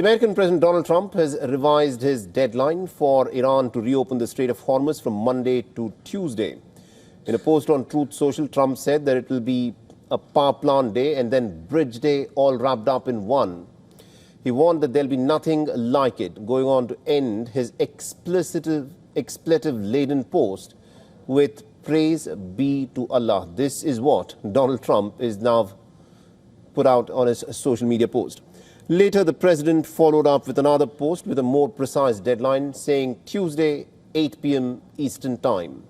The American President Donald Trump has revised his deadline for Iran to reopen the Strait of Hormuz from Monday to Tuesday. In a post on Truth Social, Trump said that it will be a power plant day and then bridge day all wrapped up in one. He warned that there'll be nothing like it, going on to end his expletive-laden post with praise be to Allah. This is what Donald Trump is now put out on his social media post. Later, the president followed up with another post with a more precise deadline, saying Tuesday, 8 p.m. Eastern Time.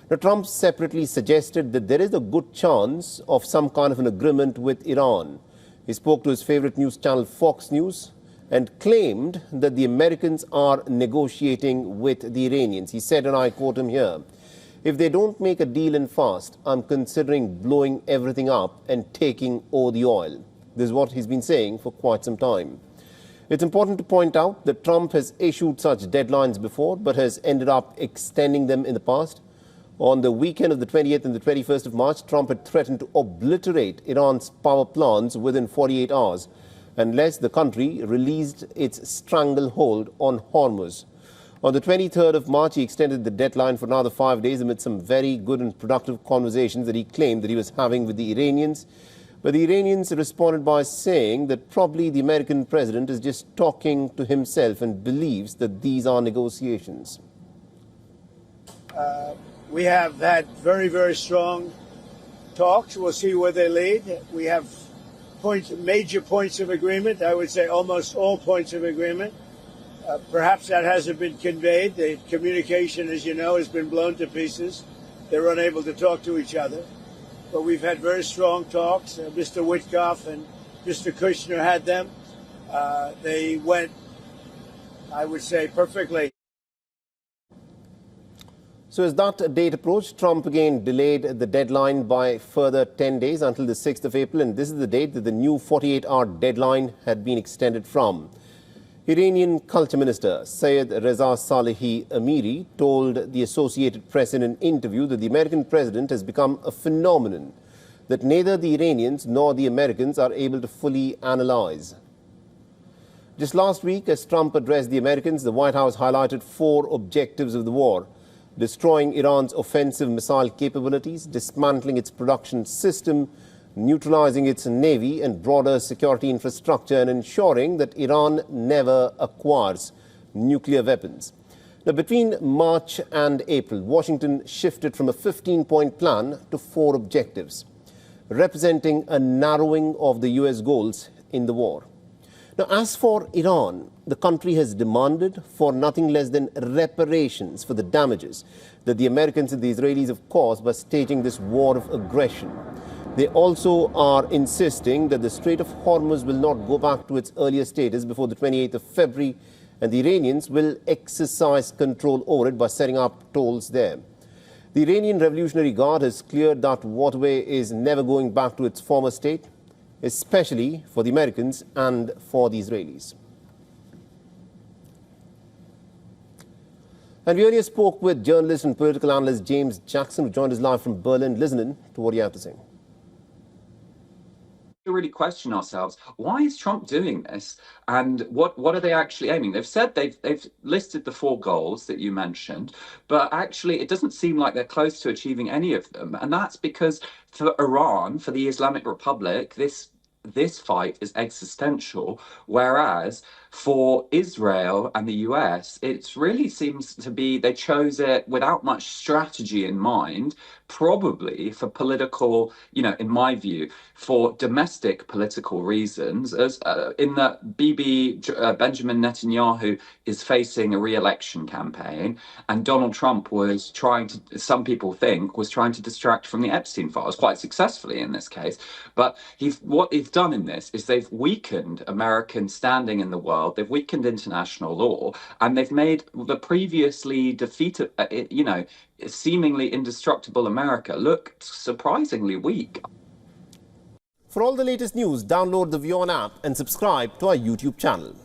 Now, Trump separately suggested that there is a good chance of some kind of an agreement with Iran. He spoke to his favorite news channel, Fox News, and claimed that the Americans are negotiating with the Iranians. He said, and I quote him here, "If they don't make a deal in fast, I'm considering blowing everything up and taking all the oil." This is what he's been saying for quite some time. It's important to point out that Trump has issued such deadlines before, but has ended up extending them in the past. On the weekend of the 20th and the 21st of March, Trump had threatened to obliterate Iran's power plants within 48 hours unless the country released its stranglehold on Hormuz. On the 23rd of March, he extended the deadline for another 5 days amid some very good and productive conversations that he claimed that he was having with the Iranians. But the Iranians responded by saying that probably the American president is just talking to himself and believes that these are negotiations. We have had very, very strong talks. We'll see where they lead. We have major points of agreement. I would say almost all points of agreement. Perhaps that hasn't been conveyed. The communication, as you know, has been blown to pieces. They're unable to talk to each other. But we've had very strong talks. Mr. Witkoff and Mr. Kushner had them. They went, I would say, perfectly. So as that date approached, Trump again delayed the deadline by further 10 days until the 6th of April. And this is the date that the new 48-hour deadline had been extended from. Iranian Culture Minister Syed Reza Salehi Amiri told the Associated Press in an interview that the American president has become a phenomenon that neither the Iranians nor the Americans are able to fully analyze. Just last week, as Trump addressed the Americans, the White House highlighted 4 objectives of the war: destroying Iran's offensive missile capabilities, dismantling its production system, neutralizing its navy and broader security infrastructure, and ensuring that Iran never acquires nuclear weapons. Now, between March and April, Washington shifted from a 15-point plan to 4 objectives, representing a narrowing of the U.S. goals in the war. Now, as for Iran, the country has demanded for nothing less than reparations for the damages that the Americans and the Israelis have caused by staging this war of aggression. They also are insisting that the Strait of Hormuz will not go back to its earlier status before the 28th of February, and the Iranians will exercise control over it by setting up tolls there. The Iranian Revolutionary Guard has cleared that waterway is never going back to its former state, especially for the Americans and for the Israelis. And we earlier spoke with journalist and political analyst James Jackson, who joined us live from Berlin. Listening to what he had to say. To really question ourselves, why is Trump doing this, and what are they actually aiming? They've said they've listed the 4 goals that you mentioned, but actually it doesn't seem like they're close to achieving any of them, and that's because for Iran, for the Islamic Republic, this fight is existential, whereas for Israel and the US, it really seems to be they chose it without much strategy in mind, probably for political, in my view, for domestic political reasons, as in that Benjamin Netanyahu is facing a re-election campaign, and Donald Trump was trying to, some people think, was trying to distract from the Epstein files, quite successfully in this case. But what they've done in this is they've weakened American standing in the world, they've weakened international law, and they've made the previously defeated, seemingly indestructible America look surprisingly weak. For all the latest news, download the WION app and subscribe to our YouTube channel.